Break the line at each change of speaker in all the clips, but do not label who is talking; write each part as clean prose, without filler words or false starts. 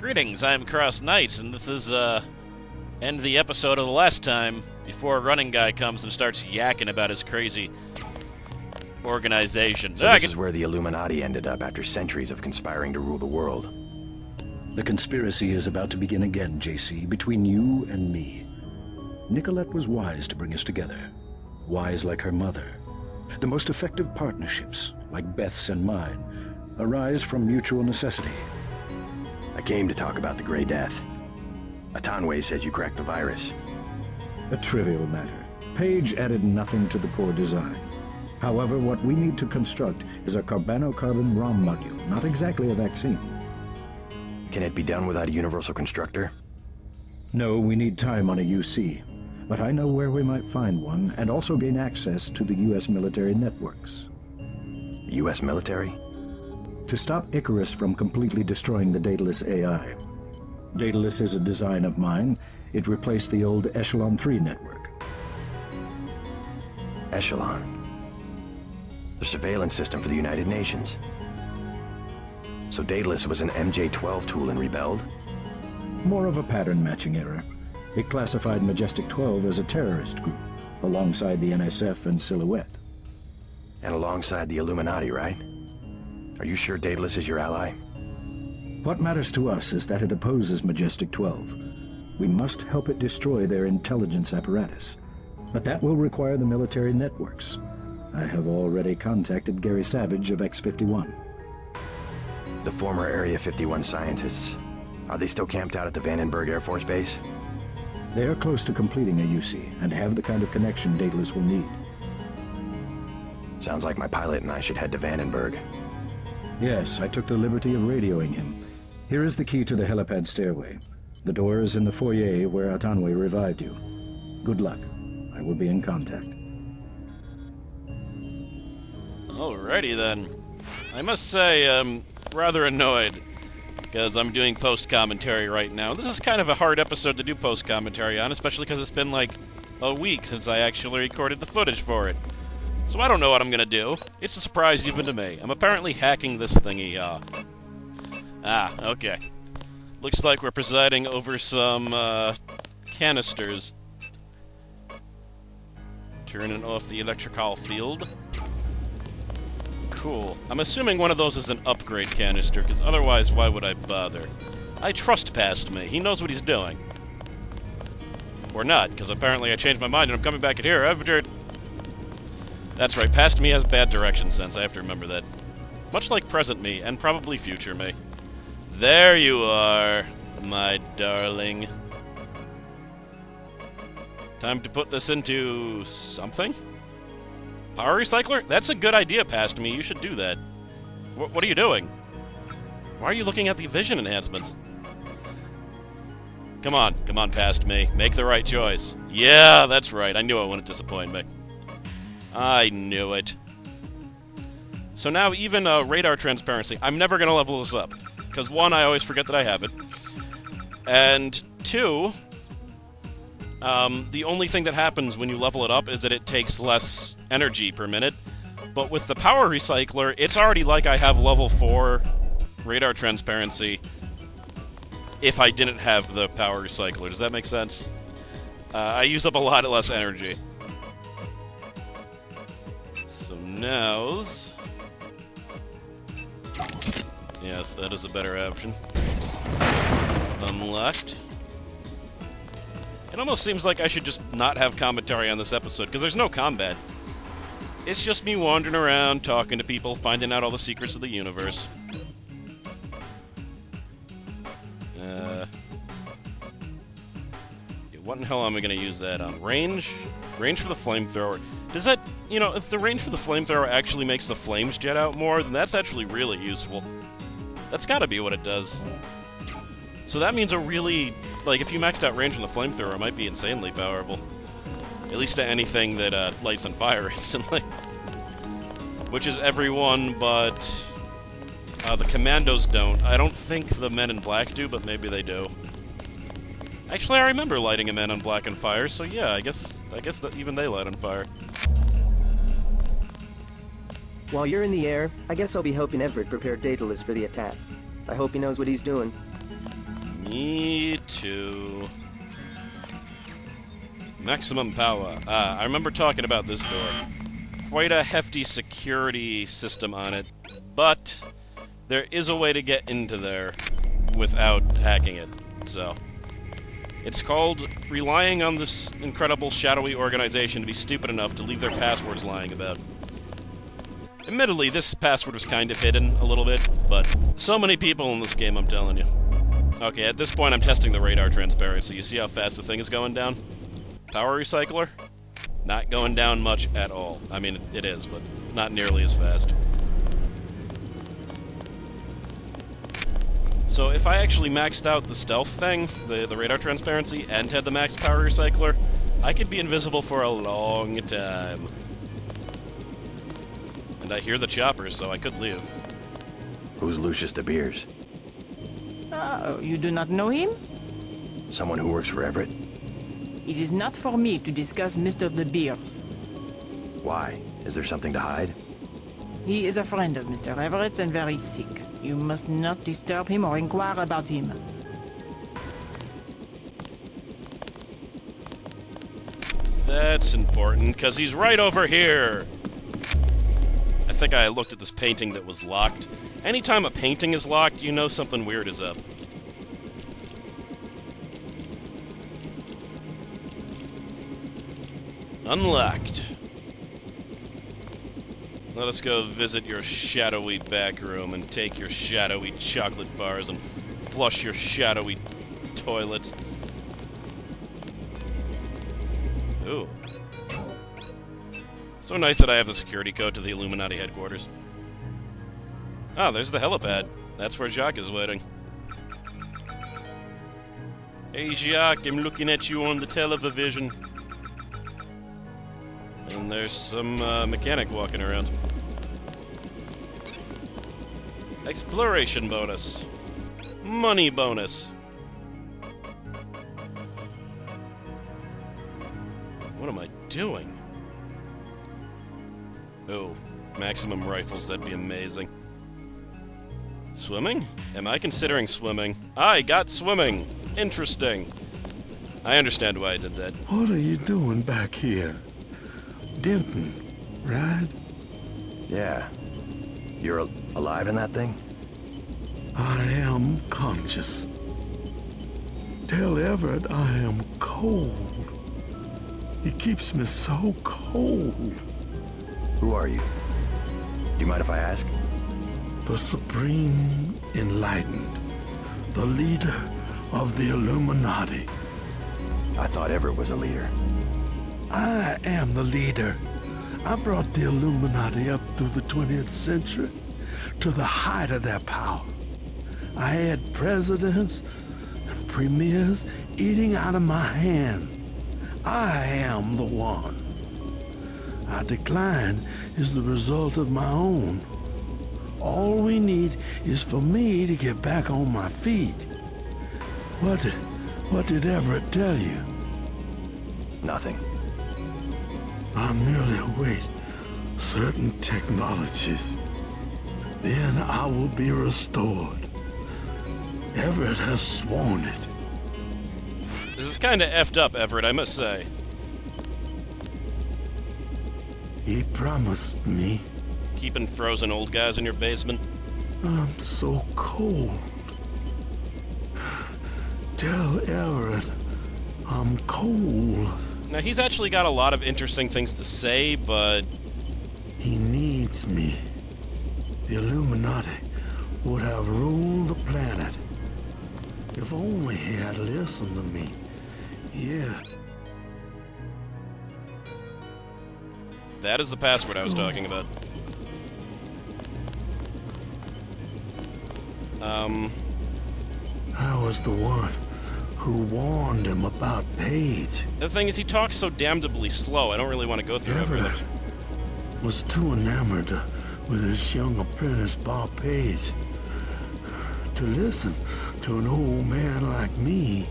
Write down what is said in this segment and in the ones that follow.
Greetings, I'm CrossKnights, and this is, end the episode of the last time before a running guy comes and starts yakking about his crazy organization.
So this is where the Illuminati ended up after centuries of conspiring to rule the world.
The conspiracy is about to begin again, JC, between you and me. Nicolette was wise to bring us together. Wise like her mother. The most effective partnerships, like Beth's and mine, arise from mutual necessity.
I came to talk about the Grey Death. Atanwe says you cracked the virus.
A trivial matter. Page added nothing to the core design. However, what we need to construct is a carbano-carbon ROM module, not exactly a vaccine.
Can it be done without a universal constructor?
No, we need time on a UC. But I know where we might find one, and also gain access to the U.S. military networks.
The U.S. military?
To stop Icarus from completely destroying the Daedalus AI. Daedalus is a design of mine. It replaced the old Echelon 3 network.
Echelon? The surveillance system for the United Nations. So Daedalus was an MJ-12 tool and rebelled?
More of a pattern matching error. It classified Majestic 12 as a terrorist group, alongside the NSF and Silhouette.
And alongside the Illuminati, right? Are you sure Daedalus is your ally?
What matters to us is that it opposes Majestic 12. We must help it destroy their intelligence apparatus. But that will require the military networks. I have already contacted Gary Savage of X-51.
The former Area 51 scientists, are they still camped out at the Vandenberg Air Force Base?
They are close to completing a UC and have the kind of connection Daedalus will need.
Sounds like my pilot and I should head to Vandenberg.
Yes, I took the liberty of radioing him. Here is the key to the helipad stairway. The door is in the foyer where Atanwe revived you. Good luck. I will be in contact.
Alrighty then. I must say, I'm rather annoyed, because I'm doing post-commentary right now. This is kind of a hard episode to do post-commentary on, especially because it's been like a week since I actually recorded the footage for it. So I don't know what I'm gonna do. It's a surprise even to me. I'm apparently hacking this thingy, okay. Looks like we're presiding over some, canisters. Turning off the electrical field. Cool. I'm assuming one of those is an upgrade canister, because otherwise why would I bother? I trust Past Me. He knows what he's doing. Or not, because apparently I changed my mind and I'm coming back in here. That's right, Past Me has bad direction sense. I have to remember that. Much like present me, and probably future me. There you are, my darling. Time to put this into something? Power recycler? That's a good idea, Past Me. You should do that. What are you doing? Why are you looking at the vision enhancements? Come on, Past Me. Make the right choice. Yeah, that's right. I knew it wouldn't disappoint me. I knew it. So now even radar transparency, I'm never going to level this up. Because one, I always forget that I have it. And two, the only thing that happens when you level it up is that it takes less energy per minute. But with the power recycler, it's already like I have level 4 radar transparency if I didn't have the power recycler. Does that make sense? I use up a lot less energy. So now's... Yes, that is a better option. Unlocked. It almost seems like I should just not have commentary on this episode, because there's no combat. It's just me wandering around, talking to people, finding out all the secrets of the universe. What in the hell am I going to use that on? Range? Range for the flamethrower. Does that, if the range for the flamethrower actually makes the flames jet out more, then that's actually really useful. That's gotta be what it does. So that means a really, if you maxed out range on the flamethrower, it might be insanely powerful. At least to anything that lights on fire instantly. Which is everyone but the commandos don't. I don't think the men in black do, but maybe they do. Actually, I remember lighting a man on black on fire, so yeah, I guess that even they light on fire.
While you're in the air, I guess I'll be helping Everett prepare Daedalus for the attack. I hope he knows what he's doing.
Me too. Maximum power. I remember talking about this door. Quite a hefty security system on it, but there is a way to get into there without hacking it, so... It's called relying on this incredible shadowy organization to be stupid enough to leave their passwords lying about. Admittedly, this password was kind of hidden a little bit, but so many people in this game, I'm telling you. Okay, at this point I'm testing the radar transparency. You see how fast the thing is going down? Power recycler? Not going down much at all. I mean, it is, but not nearly as fast. So if I actually maxed out the stealth thing, the radar transparency, and had the max power recycler, I could be invisible for a long time. And I hear the choppers, so I could leave.
Who's Lucius DeBeers?
Oh, you do not know him?
Someone who works for Everett?
It is not for me to discuss Mr. DeBeers.
Why? Is there something to hide?
He is a friend of Mr. Everett's and very sick. You must not disturb him or inquire about him.
That's important, because he's right over here! I think I looked at this painting that was locked. Anytime a painting is locked, you know something weird is up. Unlocked. Let us go visit your shadowy back room and take your shadowy chocolate bars and flush your shadowy toilets. Ooh. So nice that I have the security code to the Illuminati headquarters. Ah, there's the helipad. That's where Jacques is waiting. Hey Jacques, I'm looking at you on the television. And there's some mechanic walking around. Exploration bonus. Money bonus. What am I doing? Oh, maximum rifles, that'd be amazing. Swimming? Am I considering swimming? I got swimming! Interesting. I understand why I did that.
What are you doing back here? Denton, right?
Yeah. You're alive in that thing?
I am conscious. Tell Everett I am cold. He keeps me so cold.
Who are you? Do you mind if I ask?
The Supreme Enlightened. The leader of the Illuminati.
I thought Everett was a leader.
I am the leader. I brought the Illuminati up through the 20th century to the height of their power. I had presidents and premiers eating out of my hand. I am the one. Our decline is the result of my own. All we need is for me to get back on my feet. What did Everett tell you?
Nothing.
I merely await certain technologies. Then I will be restored. Everett has sworn it.
This is kinda effed up, Everett, I must say.
He promised me.
Keeping frozen old guys in your basement?
I'm so cold. Tell Everett I'm cold.
Now, he's actually got a lot of interesting things to say, but...
He needs me. The Illuminati would have ruled the planet. If only he had listened to me. Yeah.
That is the password I was talking about.
I was the one who warned him about Paige.
The thing is, he talks so damnably slow, I don't really want to go through everything.
Everett was too enamored with his young apprentice, Bob Page, to listen to an old man like me.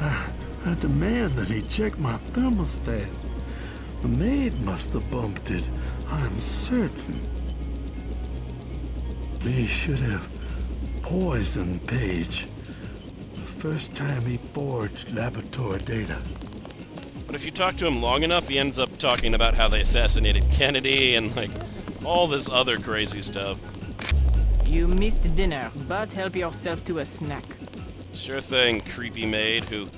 I demand that he check my thermostat. The maid must have bumped it, I'm certain. We should have poisoned Page. First time he forged laboratory data.
But if you talk to him long enough, he ends up talking about how they assassinated Kennedy and, like, all this other crazy stuff.
You missed dinner, but help yourself to a snack.
Sure thing, creepy maid who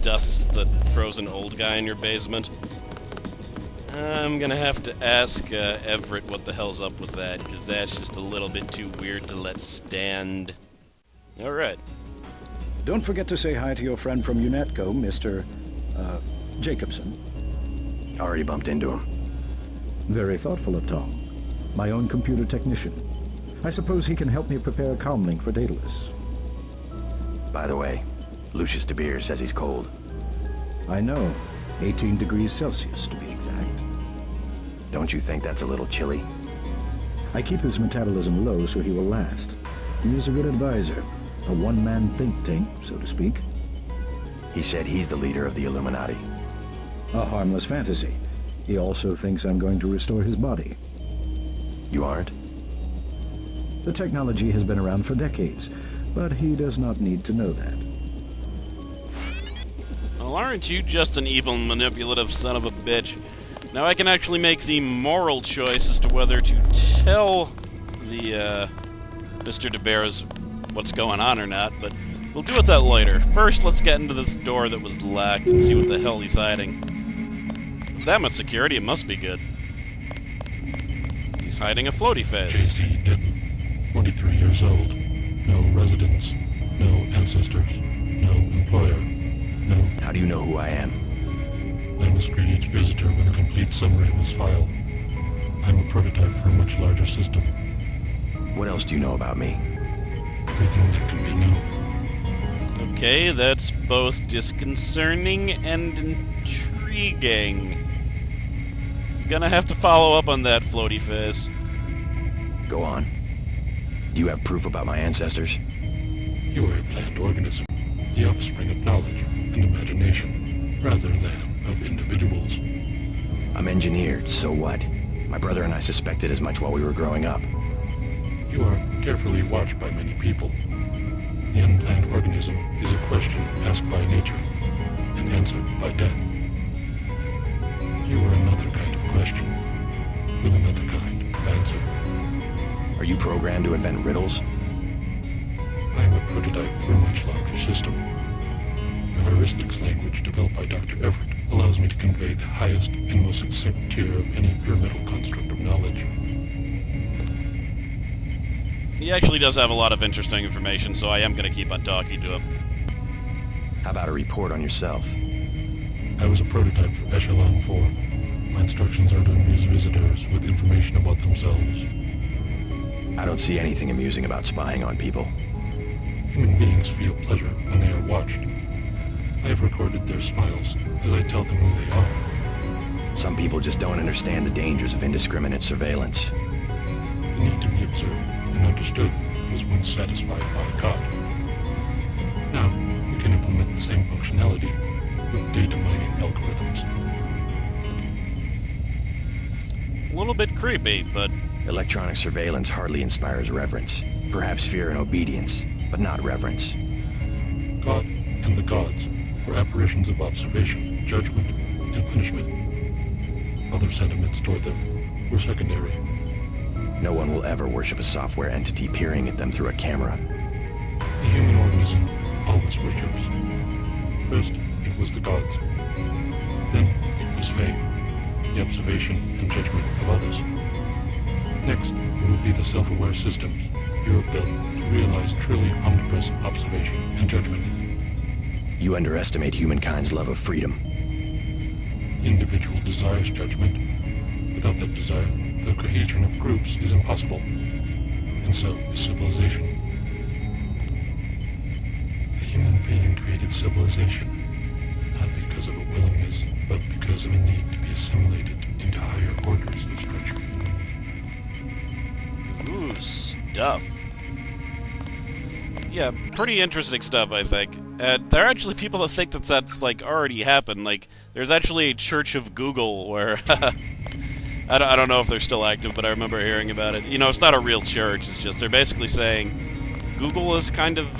dusts the frozen old guy in your basement. I'm gonna have to ask Everett what the hell's up with that, because that's just a little bit too weird to let stand. Alright.
Don't forget to say hi to your friend from UNATCO, Mr. Jacobson.
Already bumped into him.
Very thoughtful of Tom. My own computer technician. I suppose he can help me prepare a comlink for Daedalus.
By the way, Lucius DeBeers says he's cold.
I know. 18 degrees Celsius, to be exact.
Don't you think that's a little chilly?
I keep his metabolism low so he will last. He is a good advisor. A one-man think tank, so to speak.
He said he's the leader of the Illuminati.
A harmless fantasy. He also thinks I'm going to restore his body.
You aren't?
The technology has been around for decades, but he does not need to know that.
Well, aren't you just an evil, manipulative son of a bitch? Now I can actually make the moral choice as to whether to tell the, Mr. DeBeers what's going on or not, but we'll deal with that later. First, let's get into this door that was locked and see what the hell he's hiding. With that much security, it must be good. He's hiding a floaty face.
J.C. Denton, 43 years old. No residence. No ancestors. No employer. No...
How do you know who I am?
I must greet each visitor with a complete summary of his file. I'm a prototype for a much larger system.
What else do you know about me?
Everything that can be known.
Okay, that's both disconcerting and intriguing. Gonna have to follow up on that, floaty face.
Go on. Do you have proof about my ancestors?
You are a plant organism, the offspring of knowledge and imagination, rather than of individuals.
I'm engineered, so what? My brother and I suspected as much while we were growing up.
You are carefully watched by many people. The unplanned organism is a question asked by nature and answered by death. You are another kind of question with another kind of answer.
Are you programmed to invent riddles?
I am a prototype for a much larger system. The heuristics language developed by Dr. Everett allows me to convey the highest and most succinct tier of any pyramidal construct of knowledge.
He actually does have a lot of interesting information, so I am going to keep on talking to him.
How about a report on yourself?
I was a prototype for Echelon 4. My instructions are to amuse visitors with information about themselves.
I don't see anything amusing about spying on people.
Human beings feel pleasure when they are watched. I have recorded their smiles as I tell them who they are.
Some people just don't understand the dangers of indiscriminate surveillance.
The need to be observed and understood was once satisfied by God. Now, we can implement the same functionality with data mining algorithms.
A little bit creepy, but...
Electronic surveillance hardly inspires reverence. Perhaps fear and obedience, but not reverence.
God and the gods were apparitions of observation, judgment, and punishment. Other sentiments toward them were secondary.
No one will ever worship a software entity peering at them through a camera.
The human organism always worships. First, it was the gods. Then, it was fate, the observation and judgment of others. Next, it will be the self-aware systems you have built to realize truly omnipresent observation and judgment.
You underestimate humankind's love of freedom.
The individual desires judgment. Without that desire, the cohesion of groups is impossible. And so is civilization. The human being created civilization, not because of a willingness, but because of a need to be assimilated into higher orders of structure.
Ooh, stuff. Yeah, pretty interesting stuff, I think. There are actually people that think that that's, like, already happened. Like, there's actually a Church of Google where... I don't know if they're still active, but I remember hearing about it. You know, it's not a real church. It's just they're basically saying Google has kind of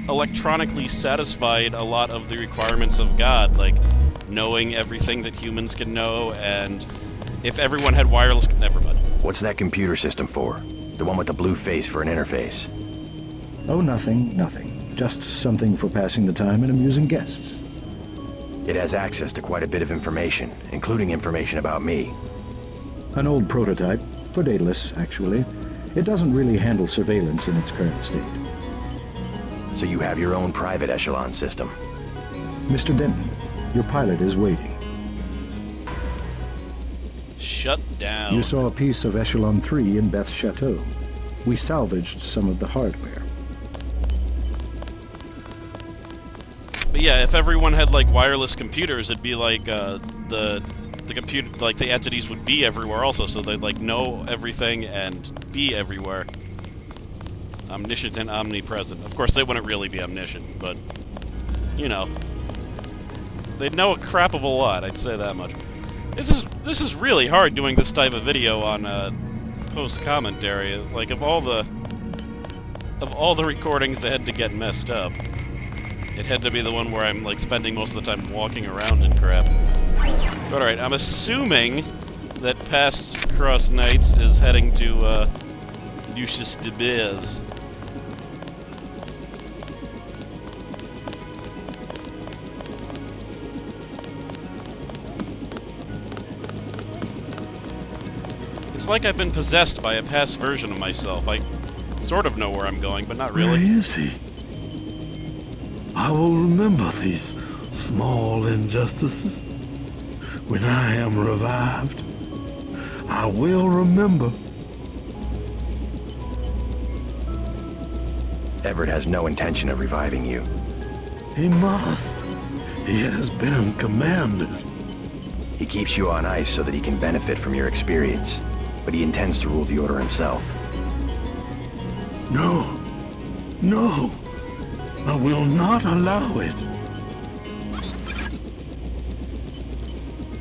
electronically satisfied a lot of the requirements of God, like knowing everything that humans can know, and if everyone had wireless... Never mind.
What's that computer system for? The one with the blue face for an interface.
Oh, nothing, nothing. Just something for passing the time and amusing guests.
It has access to quite a bit of information, including information about me.
An old prototype, for Daedalus, actually. It doesn't really handle surveillance in its current state.
So you have your own private echelon system.
Mr. Denton, your pilot is waiting.
Shut down.
You saw a piece of Echelon 3 in Beth's chateau. We salvaged some of the hardware.
But yeah, if everyone had like wireless computers, it'd be like the computer, like the entities would be everywhere also, so they'd like know everything and be everywhere. Omniscient and omnipresent. Of course, they wouldn't really be omniscient, but you know, they'd know a crap of a lot. I'd say that much. This is really hard doing this type of video on post commentary. Like of all the recordings that had to get messed up, it had to be the one where I'm like spending most of the time walking around and crap. But alright, I'm assuming that past CrossKnights is heading to Lucius DeBeers. It's like I've been possessed by a past version of myself. I sort of know where I'm going, but not really.
Where is he? I will remember these small injustices. When I am revived, I will remember.
Everett has no intention of reviving you.
He must. He has been commanded.
He keeps you on ice so that he can benefit from your experience, but he intends to rule the Order himself.
No. No. I will not allow it.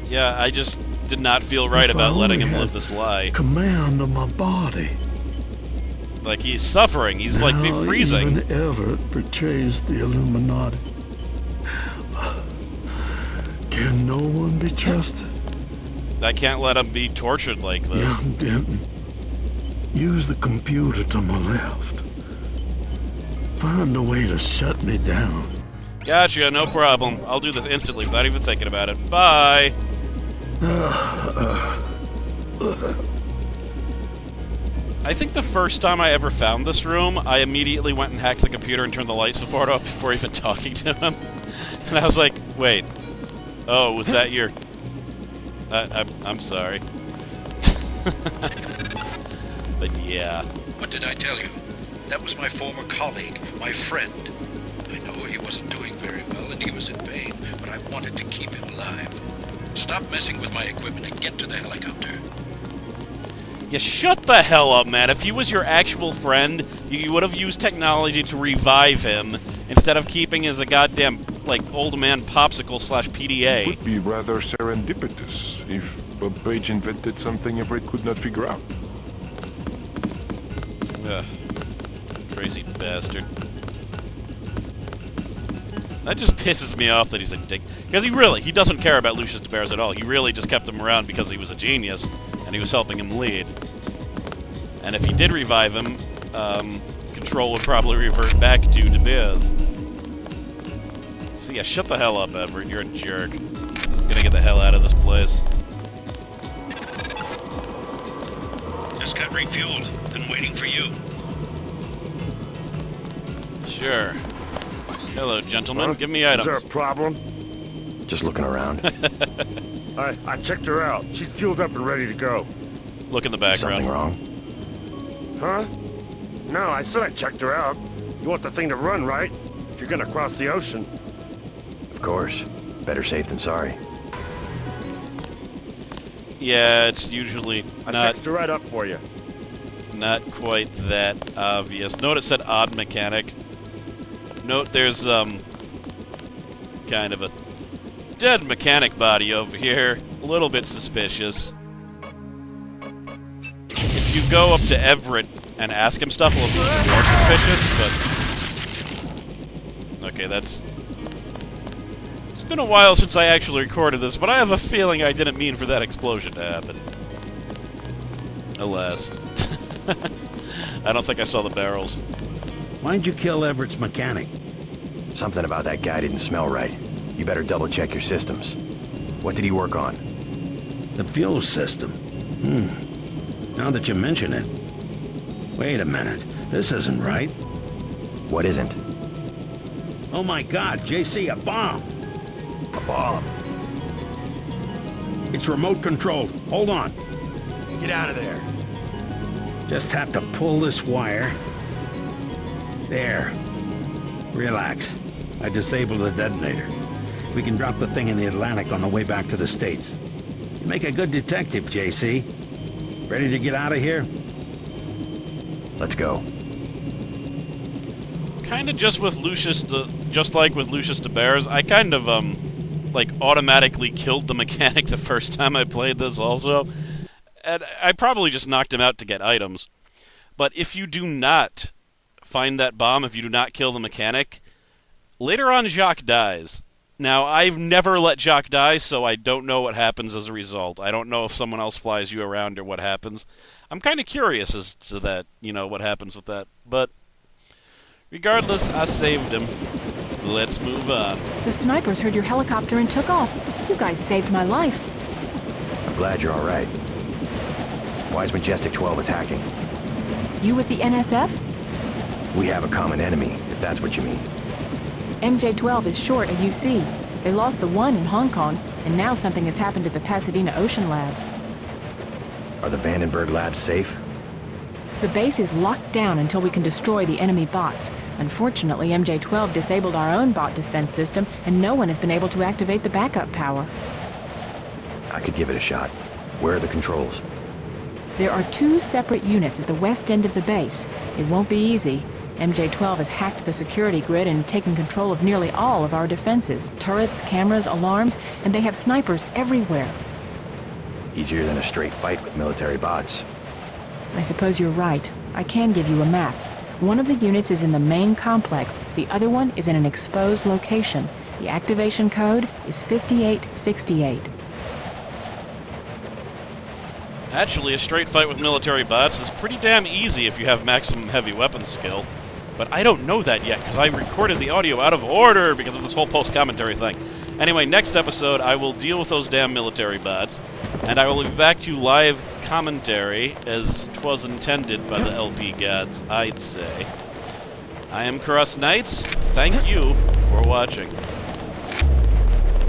Yeah, I just did not feel right
If I
about letting him
only
live
had
this lie.
Command of my body.
Like, he's suffering. He's, like, be
Now
freezing.
Even Everett betrays the Illuminati. Can no one be trusted?
I can't let him be tortured like this.
Young Denton, use the computer to my left. Find a way to shut me down.
Gotcha, no problem. I'll do this instantly without even thinking about it. Bye! I think the first time I ever found this room, I immediately went and hacked the computer and turned the light support off before even talking to him. And I was like, wait. Oh, was that your... I'm sorry. But yeah.
What did I tell you? That was my former colleague, my friend. I know he wasn't doing very well and he was in pain, but I wanted to keep him alive. Stop messing with my equipment and get to the helicopter.
Yeah, shut the hell up, man. If he was your actual friend, you would have used technology to revive him instead of keeping as a goddamn, like, old man popsicle / PDA.
Would be rather serendipitous if a Page invented something Everett could not figure out.
Ugh. Crazy bastard. That just pisses me off that he's a dick. Because he doesn't care about Lucius DeBeers at all. He really just kept him around because he was a genius, and he was helping him lead. And if he did revive him, control would probably revert back to DeBeers. So yeah, shut the hell up, Everett. You're a jerk. I'm gonna get the hell out of this place.
Just got refueled. Been waiting for you.
Sure. Hello, gentlemen. Give me items.
Is there a problem?
Just looking around.
I checked her out. She's fueled up and ready to go.
Look in the background.
Something wrong?
Huh? No, I said I checked her out. You want the thing to run, right? If you're gonna cross the ocean.
Of course. Better safe than sorry.
Yeah, it's usually
I
not
fixed her right up for you.
not quite that obvious. Note it said odd mechanic. Note there's kind of a dead mechanic body over here. A little bit suspicious. If you go up to Everett and ask him stuff a little bit more suspicious, but... Okay, that's... It's been a while since I actually recorded this, but I have a feeling I didn't mean for that explosion to happen. Alas. I don't think I saw the barrels.
Why'd you kill Everett's mechanic?
Something about that guy didn't smell right. You better double-check your systems. What did he work on?
The fuel system. Now that you mention it. Wait a minute. This isn't right.
What isn't?
Oh my God, JC, a bomb!
A bomb?
It's remote controlled. Hold on.
Get out of there.
Just have to pull this wire. There. Relax. I disabled the detonator. We can drop the thing in the Atlantic on the way back to the States. You make a good detective, JC. Ready to get out of here?
Let's go.
Kinda just with Lucius, just like with Lucius DeBeers, I kind of, like, automatically killed the mechanic the first time I played this also. And I probably just knocked him out to get items. But if you do not find that bomb, if you do not kill the mechanic, later on Jacques dies. Now, I've never let Jacques die, so I don't know what happens as a result. I don't know if someone else flies you around or what happens. I'm kind of curious as to that, you know, what happens with that. But regardless, I saved him. Let's move on.
The snipers heard your helicopter and took off. You guys saved my life.
I'm glad you're all right. Why is Majestic 12 attacking?
You with the NSF?
We have a common enemy, if that's what you mean.
MJ-12 is short a UC. They lost the one in Hong Kong, and now something has happened at the Pasadena Ocean Lab.
Are the Vandenberg labs safe?
The base is locked down until we can destroy the enemy bots. Unfortunately, MJ-12 disabled our own bot defense system, and no one has been able to activate the backup power.
I could give it a shot. Where are the controls?
There are 2 separate units at the west end of the base. It won't be easy. MJ-12 has hacked the security grid and taken control of nearly all of our defenses. Turrets, cameras, alarms, and they have snipers everywhere.
Easier than a straight fight with military bots.
I suppose you're right. I can give you a map. One of the units is in the main complex. The other one is in an exposed location. The activation code is 5868.
Actually, a straight fight with military bots is pretty damn easy if you have maximum heavy weapons skill. But I don't know that yet, because I recorded the audio out of order because of this whole post-commentary thing. Anyway, next episode, I will deal with those damn military bots, and I will be back to live commentary, as 'twas intended by the LP gods, I'd say. I am CrossKnights. Thank you for watching.